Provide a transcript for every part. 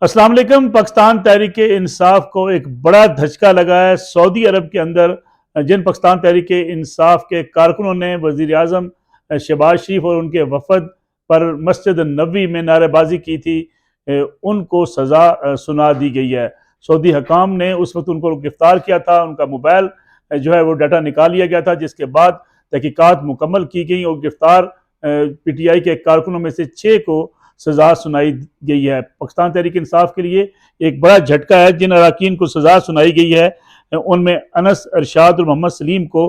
अस्सलाम वालेकुम। पाकिस्तान तहरीक इंसाफ को एक बड़ा धचका लगा है। सऊदी अरब के अंदर जिन पाकिस्तान तहरीक इंसाफ के कारकुनों ने वज़ीर आज़म शहबाज शरीफ और उनके वफद पर मस्जिद नबवी में नारेबाजी की थी, उनको सज़ा सुना दी गई है। सऊदी हकाम ने उस वक्त उनको गिरफ्तार किया था, उनका मोबाइल जो है वो डाटा निकाल लिया गया था, जिसके बाद तहकीकात मुकम्मल की गई और गिरफ्तार PTI के कारकुनों में से 6 को सज़ा सुनाई गई है। पाकिस्तान तहरीक इंसाफ के लिए एक बड़ा झटका है। जिन अरकान को सज़ा सुनाई गई है उनमें अनस, अरशाद और मोहम्मद सलीम को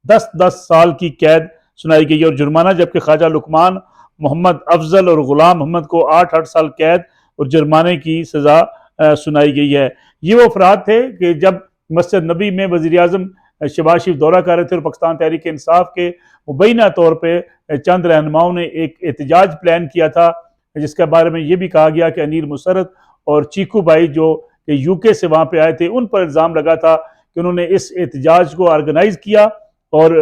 10-10 साल की कैद सुनाई गई है और जुर्माना, जबकि ख्वाजा लुकमान, मोहम्मद अफजल और गुलाम मोहम्मद को 8-8 साल कैद और जुर्माने की सज़ा सुनाई गई है। ये वो अफराद थे कि जब मस्जिद नबी में वज़ीर आज़म शहबाज शरीफ दौरा कर रहे थे और पाकिस्तान तहरीक इंसाफ के मुबैना तौर पर चंद रहनुमाओं ने एक एहतजाज प्लान किया था, जिसके बारे में ये भी कहा गया कि अनीर मुसरत और चीकू भाई जो UK से वहाँ पे आए थे, उन पर इल्ज़ाम लगा था कि उन्होंने इस एहतजाज को ऑर्गेनाइज किया और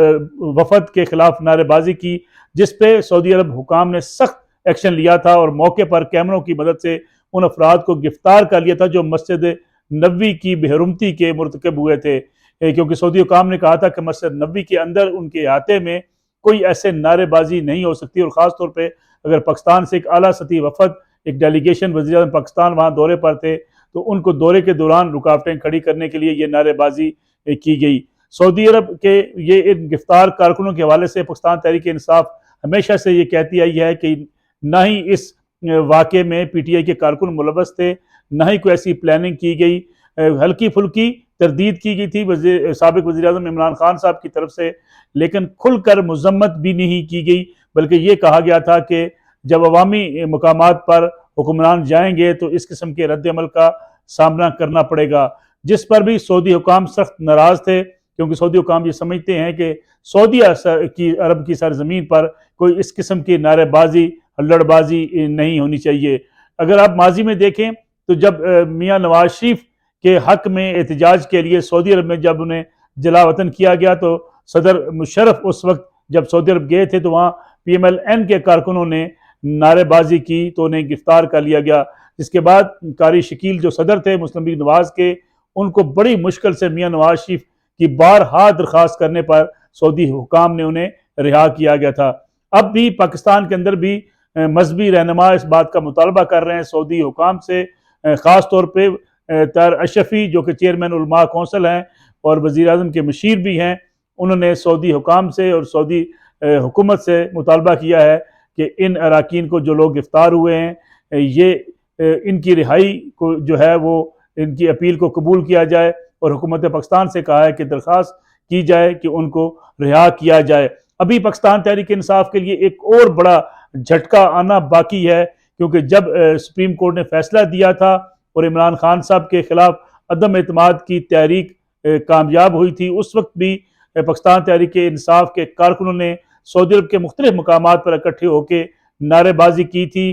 वफद के खिलाफ नारेबाजी की, जिस पे सऊदी अरब हुकाम ने सख्त एक्शन लिया था और मौके पर कैमरों की मदद से उन अफराद को गिरफ्तार कर लिया था जो मस्जिद नबवी की बेहरुमती के मुर्तकब हुए थे। क्योंकि सऊदी हुकाम ने कहा था कि मस्जिद नबवी के अंदर उनके अहाते में कोई ऐसे नारेबाजी नहीं हो सकती, और ख़ास तौर पर अगर पाकिस्तान से एक आला सतही वफद, एक डेलीगेशन वज़ीर आज़म पाकिस्तान वहाँ दौरे पर थे, तो उनको दौरे के दौरान रुकावटें खड़ी करने के लिए ये नारेबाजी की गई। सऊदी अरब के ये इन गिरफ्तार कारकुनों के हवाले से पाकिस्तान तहरीक इंसाफ हमेशा से ये कहती आई है कि ना ही इस वाक़े में PTI के कारकुन मुलव्वस थे, ना ही कोई ऐसी प्लानिंग की गई। हल्की फुल्की तरदीद की गई थी साबिक वज़ीर आज़म इमरान खान साहब की तरफ से, लेकिन खुलकर मजम्मत भी नहीं की गई, बल्कि ये कहा गया था कि जब अवामी मकामात पर हुक्मरान जाएंगे तो इस किस्म के रद्द-ए-अमल का सामना करना पड़ेगा, जिस पर भी सऊदी हुकाम सख्त नाराज़ थे, क्योंकि सऊदी हुकाम ये समझते हैं कि सऊदी अरब की सरजमीन पर कोई इस किस्म की नारेबाजी, हल्लड़बाजी नहीं होनी चाहिए। अगर आप माजी में देखें तो जब मियाँ नवाज शरीफ के हक में एहतजाज के लिए सऊदी अरब में जब उन्हें जलावतन किया गया, तो सदर मुशर्रफ उस वक्त जब सऊदी अरब गए थे तो वहाँ PMLN के कारकुनों ने नारेबाजी की तो उन्हें गिरफ्तार कर लिया गया। जिसके बाद कारी शकील जो सदर थे मुस्लिम लीग नवाज के, उनको बड़ी मुश्किल से मियाँ नवाज शरीफ की बारहा दरख्वास्त करने पर सऊदी हुकाम ने उन्हें रिहा किया गया था। अब भी पाकिस्तान के अंदर भी मजहबी रहनुमा इस बात का मुतालबा कर रहे हैं सऊदी हुकाम से, ख़ास तौर पर तर अशरफी जो कि चेयरमैन उलमा कौंसिल हैं और वज़ीर आज़म के मशीर भी हैं, उन्होंने सऊदी हुकाम से और सऊदी हुकूमत से मुतालबा किया है कि इन अरकान को जो लोग गिरफ्तार हुए हैं, ये इनकी रिहाई को जो है वो इनकी अपील को कबूल किया जाए और हुकूमत पाकिस्तान से कहा है कि दरख्वास्त की जाए कि उनको रिहा किया जाए। अभी पाकिस्तान तहरीक इंसाफ के लिए एक और बड़ा झटका आना बाकी है, क्योंकि जब सुप्रीम कोर्ट ने फैसला दिया था और इमरान खान साहब के खिलाफ अदम एतमाद की तहरीक कामयाब हुई थी, उस वक्त भी पाकिस्तान तहरीक इंसाफ के कारकुनों ने सऊदी अरब के मुख्तलिफ मकामात पर इकट्ठे होकर नारेबाजी की थी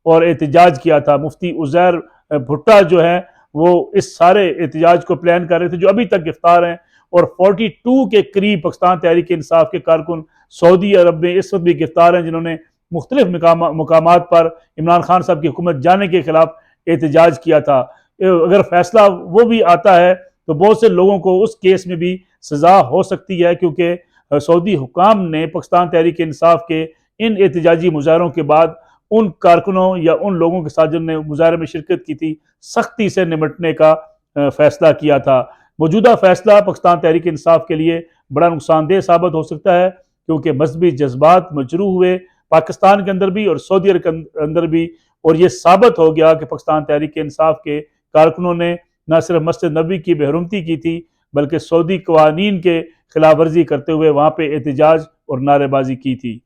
और एहतजाज किया था। मुफ्ती उज़ैर भुट्टा जो है वो इस सारे एहतजाज को प्लान कर रहे थे, जो अभी तक गिरफ्तार हैं, और 42 के करीब पाकिस्तान तहरीक इंसाफ के कारकुन सऊदी अरब में इस वक्त भी गिरफ्तार हैं, जिन्होंने मुख्तलिफ मकामात पर इमरान खान साहब की हुकूमत जाने के खिलाफ एहतजाज किया था। अगर फैसला वो भी आता है तो बहुत से लोगों को उस केस में भी सज़ा हो सकती है, क्योंकि सऊदी हुकाम ने पाकिस्तान तहरीक इंसाफ के इन एहतजाजी मुजाहरों के बाद उन कारकुनों या उन लोगों के साथ जिन्होंने मुजाहरे में शिरकत की थी, सख्ती से निपटने का फैसला किया था। मौजूदा फैसला पाकिस्तान तहरीक इंसाफ के लिए बड़ा नुकसानदेह साबित हो सकता है, क्योंकि मजहबी जज्बात मजरूह हुए पाकिस्तान के अंदर भी और सऊदी अरब के अंदर भी, और ये साबित हो गया कि पाकिस्तान तहरीक इंसाफ के कारकुनों ने न सिर्फ मस्जिद नबवी की बेहरुमती की थी, बल्कि सऊदी कवानीन के खिलाफ वर्जी करते हुए वहाँ पे एहतजाज और नारेबाजी की थी।